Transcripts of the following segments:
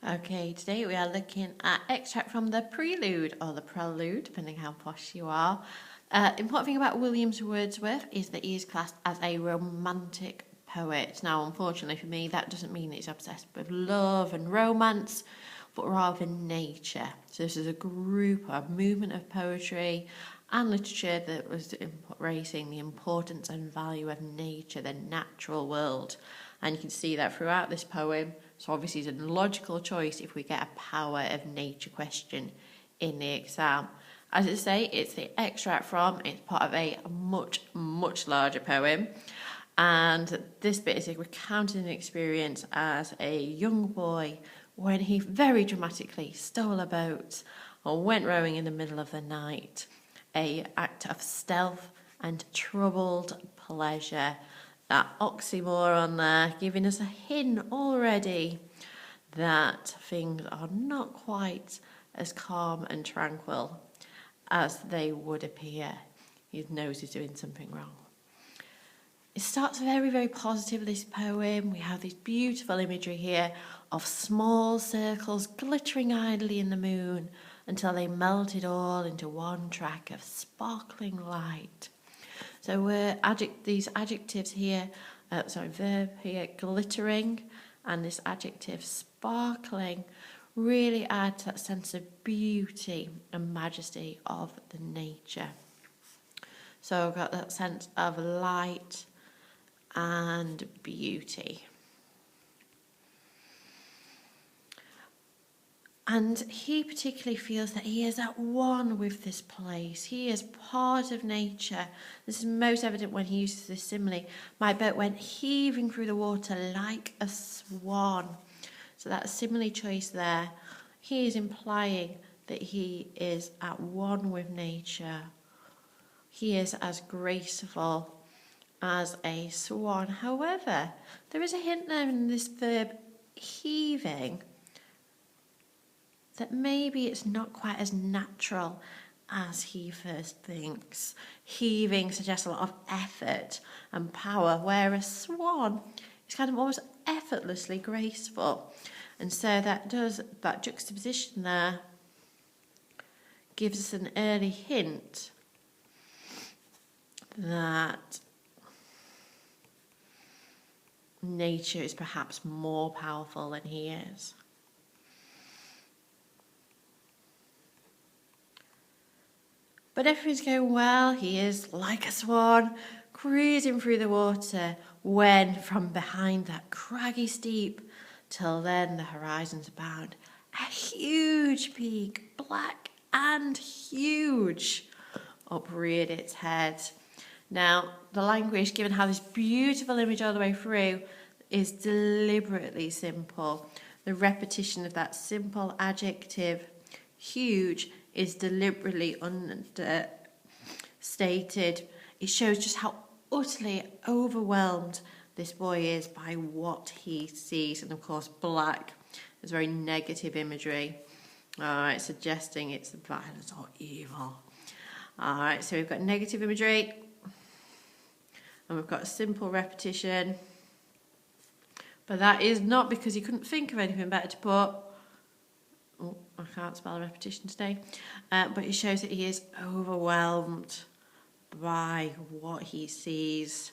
Okay, today we are looking at extract from the Prelude, or the Prelude, depending how posh you are. Important thing about William Wordsworth is that he is classed as a romantic poet. Now, unfortunately for me, that doesn't mean he's obsessed with love and romance, but rather nature. So this is a group, a movement of poetry and literature that was embracing the importance and value of nature, the natural world. And you can see that throughout this poem. So obviously it's a logical choice if we get a power of nature question in the exam. As I say, it's the extract from, it's part of a much larger poem. And this bit is recounting an experience as a young boy when he very dramatically stole a boat or went rowing in the middle of the night. An act of stealth and troubled pleasure. That oxymoron there, giving us a hint already that things are not quite as calm and tranquil as they would appear. His nose is doing something wrong. It starts very positive, this poem. We have this beautiful imagery here of small circles glittering idly in the moon until they melted all into one track of sparkling light. So these adjectives here, verb here, glittering, and this adjective sparkling, really add to that sense of beauty and majesty of the nature. So I've got that sense of light and beauty. And he particularly feels that he is at one with this place. He is part of nature. This is most evident when he uses this simile. My boat went heaving through the water like a swan. So that simile choice there, he is implying that he is at one with nature. He is as graceful as a swan. However, there is a hint there in this verb heaving that maybe it's not quite as natural as he first thinks. Heaving suggests a lot of effort and power, whereas swan is kind of almost effortlessly graceful. And so that juxtaposition there gives us an early hint that nature is perhaps more powerful than he is. But everything's going well. He is like a swan, cruising through the water, when from behind that craggy steep, till then the horizon's bound, a huge peak, black and huge, upreared its head. Now, the language, given how this beautiful image all the way through, is deliberately simple. The repetition of that simple adjective, huge, is deliberately understated. It shows just how utterly overwhelmed this boy is by what he sees. And of course, black is very negative imagery. All right, suggesting it's violent or evil. All right, so we've got negative imagery. And we've got a simple repetition. But that is not because he couldn't think of anything better to put. Oh, I can't spell repetition today. But it shows that he is overwhelmed by what he sees.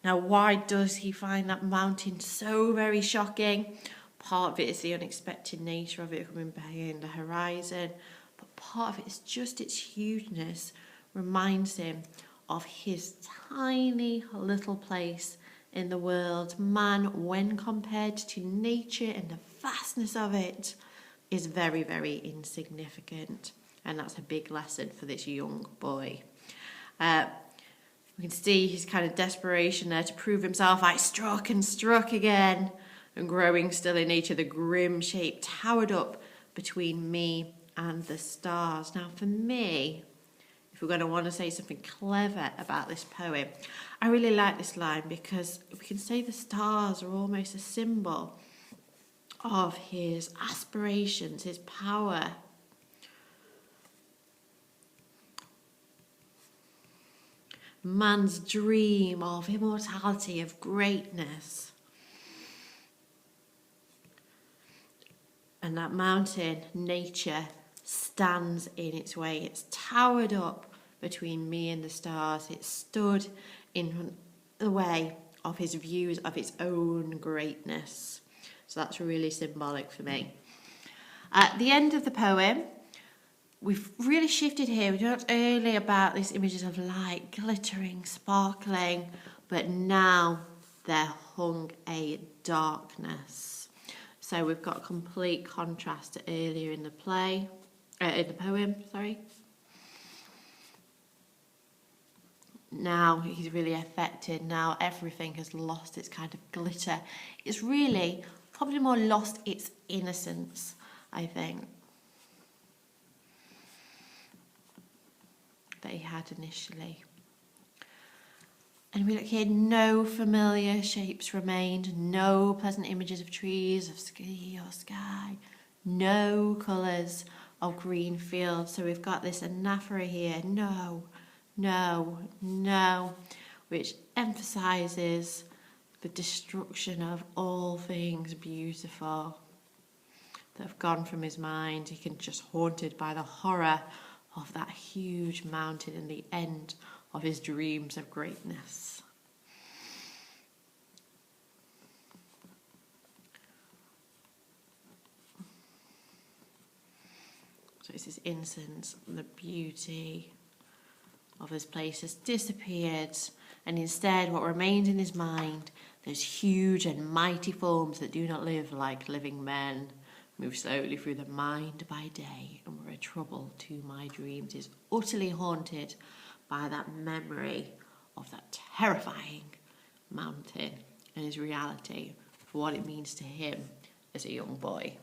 Now, why does he find that mountain so very shocking? Part of it is the unexpected nature of it coming behind the horizon. But part of it is just its hugeness reminds him of his tiny little place in the world. Man, when compared to nature and the vastness of it, is very insignificant. And that's a big lesson for this young boy. We can see his kind of desperation there to prove himself. I struck and struck again. And growing still in nature, the grim shape towered up between me and the stars. Now for me, if we're going to want to say something clever about this poem, I really like this line because we can say the stars are almost a symbol of his aspirations, his power. Man's dream of immortality, of greatness. And that mountain, nature, stands in its way. It's towered up between me and the stars. It stood in the way of his views of its own greatness. So that's really symbolic for me. At the end of the poem, we've really shifted here. We talked earlier about these images of light, glittering, sparkling, but now they're hung a darkness. So we've got a complete contrast to earlier in the poem, sorry. Now he's really affected. Now everything has lost its kind of glitter. It's really probably more lost its innocence, I think, that he had initially. And we look here, no familiar shapes remained, no pleasant images of trees, of sea or sky, no colours of green fields. So we've got this anaphora here, no, no, no, which emphasises the destruction of all things beautiful that have gone from his mind. He can just haunted by the horror of that huge mountain and the end of his dreams of greatness. So it's his innocence, the beauty of this place has disappeared, and instead what remains in his mind, those huge and mighty forms that do not live like living men, move slowly through the mind by day, and were a trouble to my dreams, is utterly haunted by that memory of that terrifying mountain and his reality for what it means to him as a young boy.